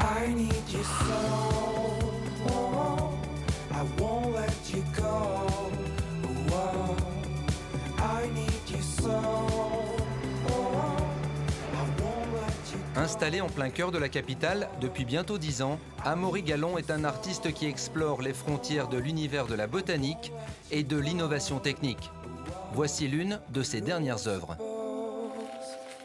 I need you so, oh, I won't let you go. Oh, I need you so, oh, I won't let you go. Installé en plein cœur de la capitale depuis bientôt 10 ans, Amaury Gallon est un artiste qui explore les frontières de l'univers de la botanique et de l'innovation technique. Voici l'une de ses dernières œuvres.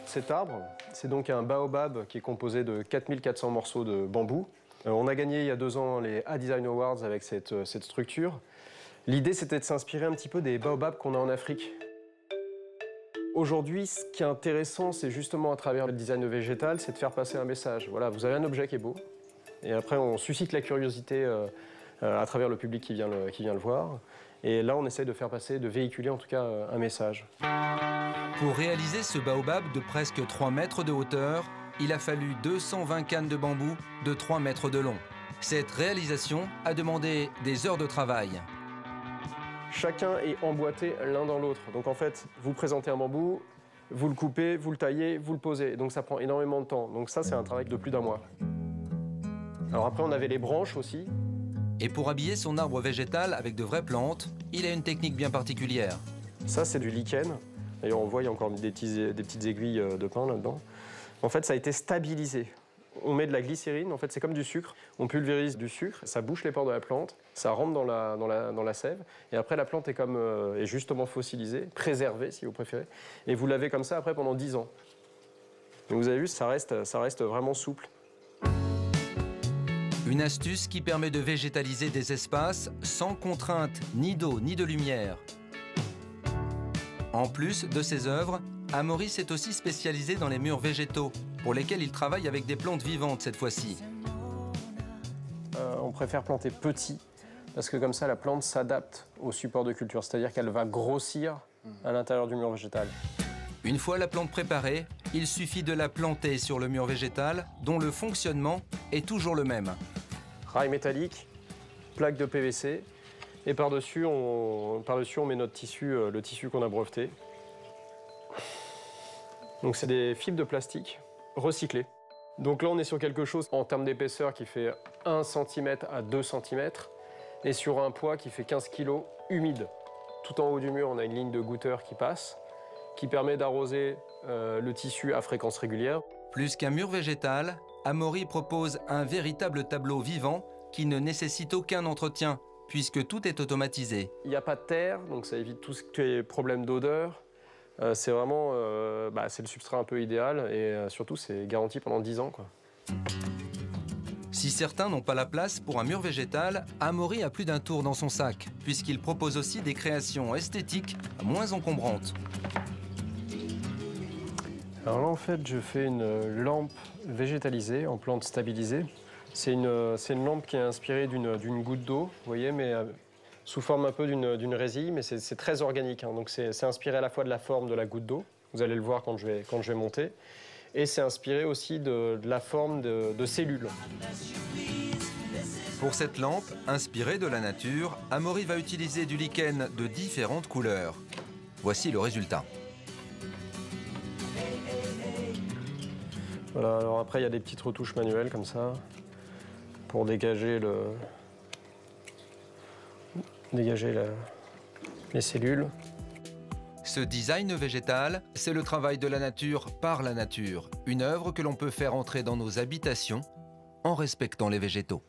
Cet arbre, c'est donc un baobab qui est composé de 4400 morceaux de bambou. On a gagné il y a 2 ans les A-Design Awards avec cette structure. L'idée, c'était de s'inspirer un petit peu des baobabs qu'on a en Afrique. Aujourd'hui, ce qui est intéressant, c'est justement à travers le design végétal, c'est de faire passer un message. Voilà, vous avez un objet qui est beau, et après on suscite la curiosité à travers le public qui vient le voir. Et là, on essaye de faire passer, de véhiculer en tout cas un message. Pour réaliser ce baobab de presque 3 mètres de hauteur, il a fallu 220 cannes de bambou de 3 mètres de long. Cette réalisation a demandé des heures de travail. Chacun est emboîté l'un dans l'autre. Donc en fait, vous présentez un bambou, vous le coupez, vous le taillez, vous le posez. Donc ça prend énormément de temps. Donc ça, c'est un travail de plus d'1 mois. Alors après, on avait les branches aussi. Et pour habiller son arbre végétal avec de vraies plantes, il a une technique bien particulière. Ça, c'est du lichen. D'ailleurs, on voit, il y a encore des petites aiguilles de pin là-dedans. En fait, ça a été stabilisé. On met de la glycérine, en fait, c'est comme du sucre. On pulvérise du sucre, ça bouche les pores de la plante, ça rentre dans la sève. Et après, la plante est justement fossilisée, préservée, si vous préférez. Et vous l'avez comme ça, après, pendant 10 ans. Donc, vous avez vu, ça reste vraiment souple. Une astuce qui permet de végétaliser des espaces sans contrainte ni d'eau ni de lumière. En plus de ses œuvres, Amaury s'est aussi spécialisé dans les murs végétaux, pour lesquels il travaille avec des plantes vivantes cette fois-ci. On préfère planter petit, parce que comme ça, la plante s'adapte au support de culture, c'est-à-dire qu'elle va grossir à l'intérieur du mur végétal. Une fois la plante préparée, il suffit de la planter sur le mur végétal, dont le fonctionnement est toujours le même. Rail métallique, plaque de PVC, et par-dessus, on met notre tissu, le tissu qu'on a breveté. Donc c'est des fibres de plastique recyclées. Donc là, on est sur quelque chose en termes d'épaisseur qui fait 1 cm à 2 cm, et sur un poids qui fait 15 kg humide. Tout en haut du mur, on a une ligne de goutteur qui passe, qui permet d'arroser le tissu à fréquence régulière. Plus qu'un mur végétal, Amaury propose un véritable tableau vivant qui ne nécessite aucun entretien, puisque tout est automatisé. Il n'y a pas de terre, donc ça évite tout ce qui est problème d'odeur. C'est vraiment c'est le substrat un peu idéal, et surtout, c'est garanti pendant 10 ans, quoi. Si certains n'ont pas la place pour un mur végétal, Amaury a plus d'un tour dans son sac, puisqu'il propose aussi des créations esthétiques moins encombrantes. Alors là, en fait, je fais une lampe végétalisée en plante stabilisée. C'est une lampe qui est inspirée d'une goutte d'eau, vous voyez, mais sous forme un peu d'une résille, mais c'est très organique, hein. Donc c'est inspiré à la fois de la forme de la goutte d'eau, vous allez le voir quand je vais monter, et c'est inspiré aussi de la forme de cellules. Pour cette lampe, inspirée de la nature, Amaury va utiliser du lichen de différentes couleurs. Voici le résultat. Voilà, alors après, il y a des petites retouches manuelles comme ça, pour dégager les cellules. Ce design végétal, c'est le travail de la nature par la nature. Une œuvre que l'on peut faire entrer dans nos habitations en respectant les végétaux.